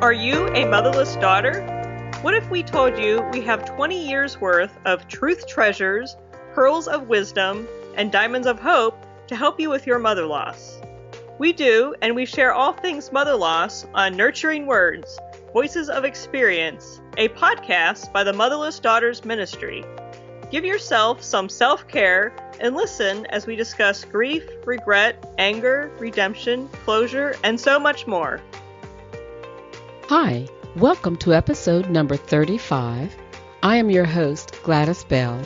Are you a motherless daughter? What if we told you we have 20 years worth of truth treasures, pearls of wisdom, and diamonds of hope to help you with your mother loss? We do, and we share all things mother loss on Nurturing Words, Voices of Experience, a podcast by the Motherless Daughters Ministry. Give yourself some self-care and listen as we discuss grief, regret, anger, redemption, closure, and so much more. Hi, welcome to episode number 35. I am your host, Gladys Bell,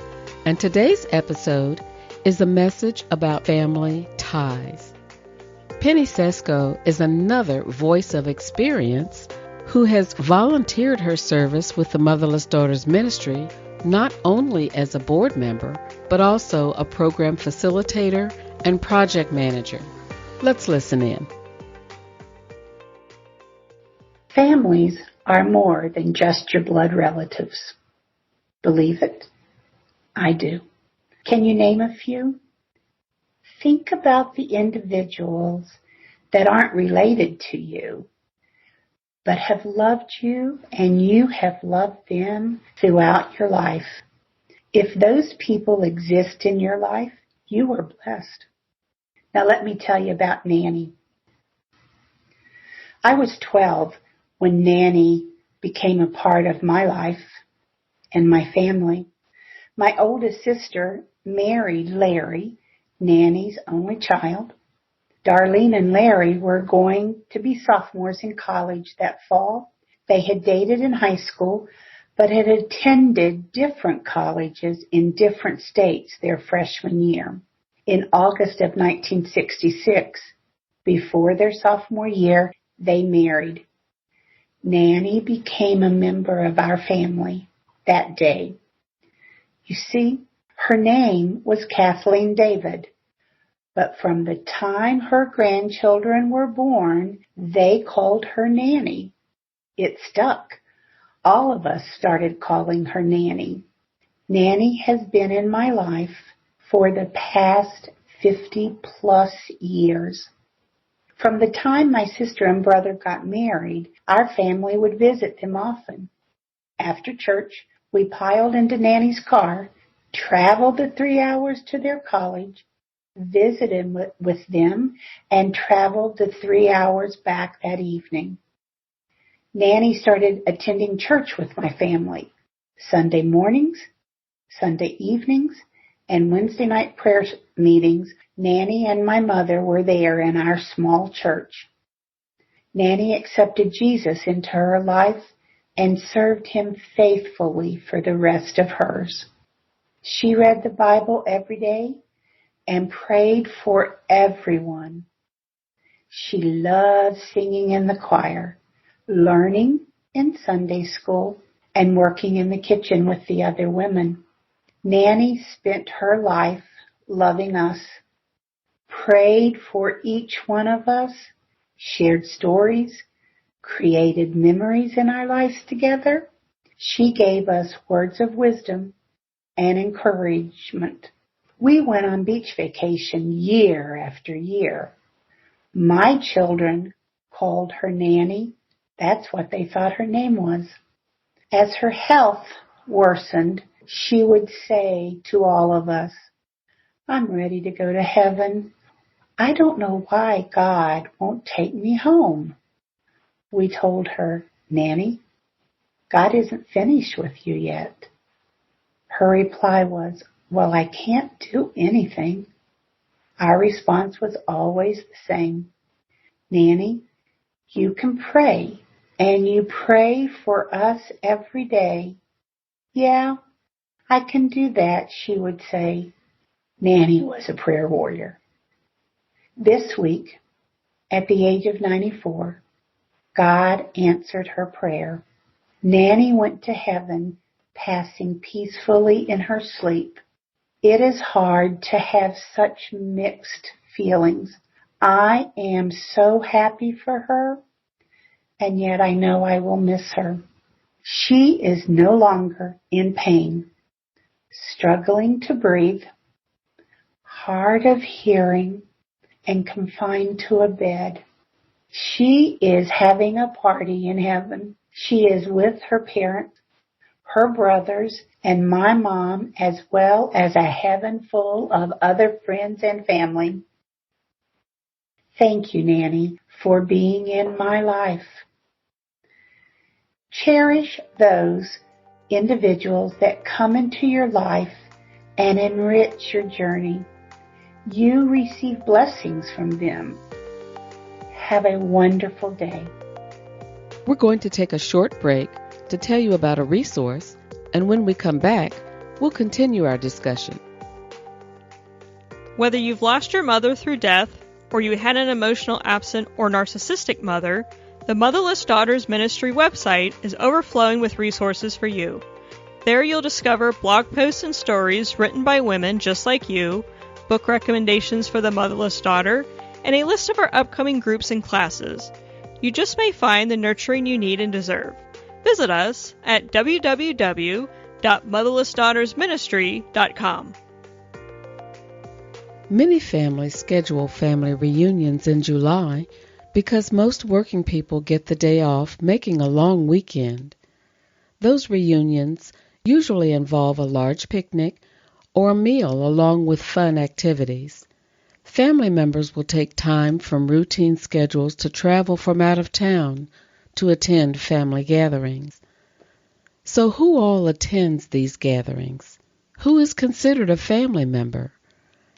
and today's episode is a message about family ties. Penny Cesco is another voice of experience who has volunteered her service with the Motherless Daughters Ministry not only as a board member, but also a program facilitator and project manager. Let's listen in. Families are more than just your blood relatives. Believe it? I do. Can you name a few? Think about the individuals that aren't related to you, but have loved you and you have loved them throughout your life. If those people exist in your life, you are blessed. Now let me tell you about Nanny. I was 12 when Nanny became a part of my life and my family. My oldest sister married Larry, Nanny's only child. Darlene and Larry were going to be sophomores in college that fall. They had dated in high school, but had attended different colleges in different states their freshman year. In August of 1966, before their sophomore year, they married. Nanny became a member of our family that day. You see, her name was Kathleen David. But from the time her grandchildren were born, they called her Nanny. It stuck. All of us started calling her Nanny. Nanny has been in my life for the past 50 plus years. From the time my sister and brother got married, our family would visit them often. After church, we piled into Nanny's car, traveled the 3 hours to their college, visited with them, and traveled the 3 hours back that evening. Nanny started attending church with my family, Sunday mornings, Sunday evenings, and Wednesday night prayer meetings. Nanny and my mother were there in our small church. Nanny accepted Jesus into her life and served him faithfully for the rest of hers. She read the Bible every day and prayed for everyone. She loved singing in the choir, learning in Sunday school, and working in the kitchen with the other women. Nanny spent her life loving us, prayed for each one of us, shared stories, created memories in our lives together. She gave us words of wisdom and encouragement. We went on beach vacation year after year. My children called her Nanny. That's what they thought her name was. As her health worsened, she would say to all of us, "I'm ready to go to heaven. I don't know why God won't take me home." We told her, "Nanny, God isn't finished with you yet." Her reply was, "Well, I can't do anything." Our response was always the same. "Nanny, you can pray, and you pray for us every day." "Yeah, I can do that," she would say. Nanny was a prayer warrior. This week, at the age of 94, God answered her prayer. Nanny went to heaven, passing peacefully in her sleep. It is hard to have such mixed feelings. I am so happy for her, and yet I know I will miss her. She is no longer in pain, struggling to breathe, hard of hearing, and confined to a bed. She is having a party in heaven. She is with her parents, her brothers, and my mom, as well as a heaven full of other friends and family. Thank you, Nanny, for being in my life. Cherish those individuals that come into your life and enrich your journey. You receive blessings from them. Have a wonderful day. We're going to take a short break to tell you about a resource, and when we come back, we'll continue our discussion. Whether you've lost your mother through death, or you had an emotional absent or narcissistic mother, the Motherless Daughters Ministry website is overflowing with resources for you. There you'll discover blog posts and stories written by women just like you, book recommendations for the motherless daughter, and a list of our upcoming groups and classes. You just may find the nurturing you need and deserve. Visit us at www.motherlessdaughtersministry.com. Many families schedule family reunions in July because most working people get the day off, making a long weekend. Those reunions usually involve a large picnic or a meal along with fun activities. Family members will take time from routine schedules to travel from out of town to attend family gatherings. So who all attends these gatherings? Who is considered a family member?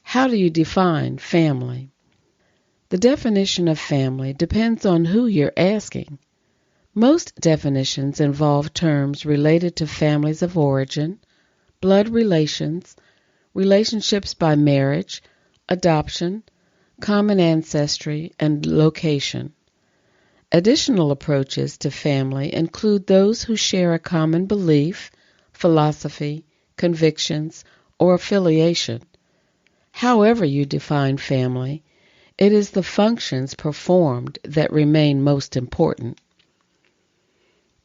How do you define family? The definition of family depends on who you're asking. Most definitions involve terms related to families of origin, blood relations, relationships by marriage, adoption, common ancestry, and location. Additional approaches to family include those who share a common belief, philosophy, convictions, or affiliation. However you define family, it is the functions performed that remain most important.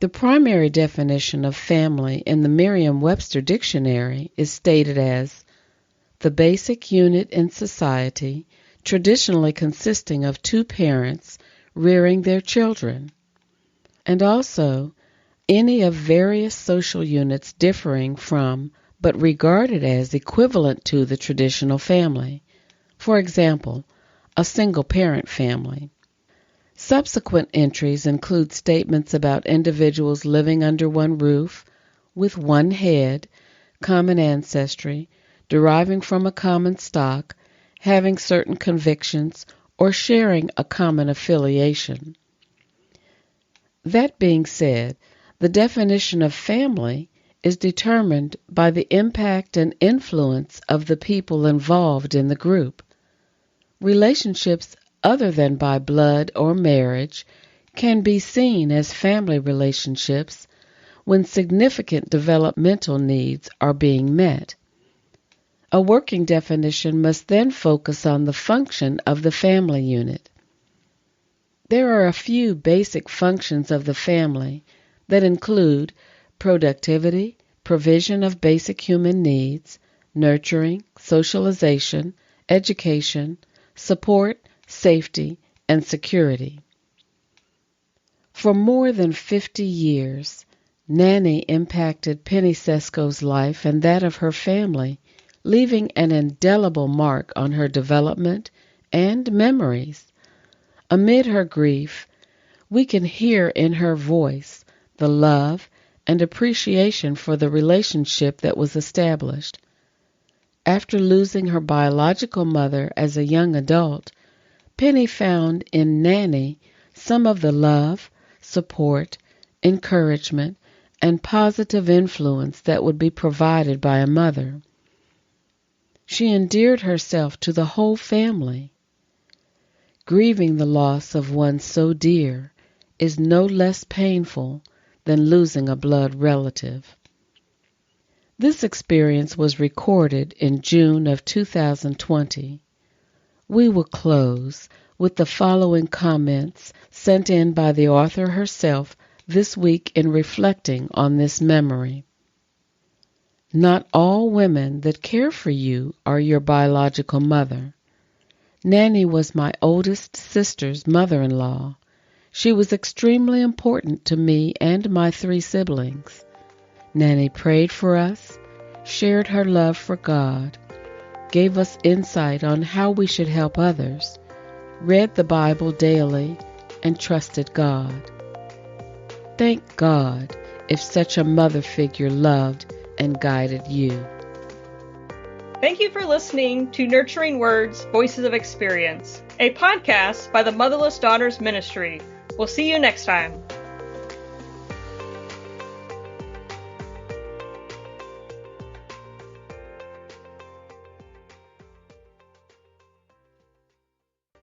The primary definition of family in the Merriam-Webster Dictionary is stated as the basic unit in society traditionally consisting of two parents rearing their children, and also any of various social units differing from but regarded as equivalent to the traditional family. For example, a single-parent family. Subsequent entries include statements about individuals living under one roof, with one head, common ancestry, deriving from a common stock, having certain convictions, or sharing a common affiliation. That being said, the definition of family is determined by the impact and influence of the people involved in the group. Relationships other than by blood or marriage can be seen as family relationships when significant developmental needs are being met. A working definition must then focus on the function of the family unit. There are a few basic functions of the family that include productivity, provision of basic human needs, nurturing, socialization, education, support, safety, and security. For more than 50 years, Nanny impacted Penny Cesco's life and that of her family, leaving an indelible mark on her development and memories. Amid her grief, we can hear in her voice the love and appreciation for the relationship that was established. After losing her biological mother as a young adult, Penny found in Nanny some of the love, support, encouragement, and positive influence that would be provided by a mother. She endeared herself to the whole family. Grieving the loss of one so dear is no less painful than losing a blood relative. This experience was recorded in June of 2020. We will close with the following comments sent in by the author herself this week in reflecting on this memory. Not all women that care for you are your biological mother. Nanny was my oldest sister's mother-in-law. She was extremely important to me and my 3 siblings. Nanny prayed for us, shared her love for God, gave us insight on how we should help others, read the Bible daily, and trusted God. Thank God if such a mother figure loved and guided you. Thank you for listening to Nurturing Words, Voices of Experience, a podcast by the Motherless Daughters Ministry. We'll see you next time.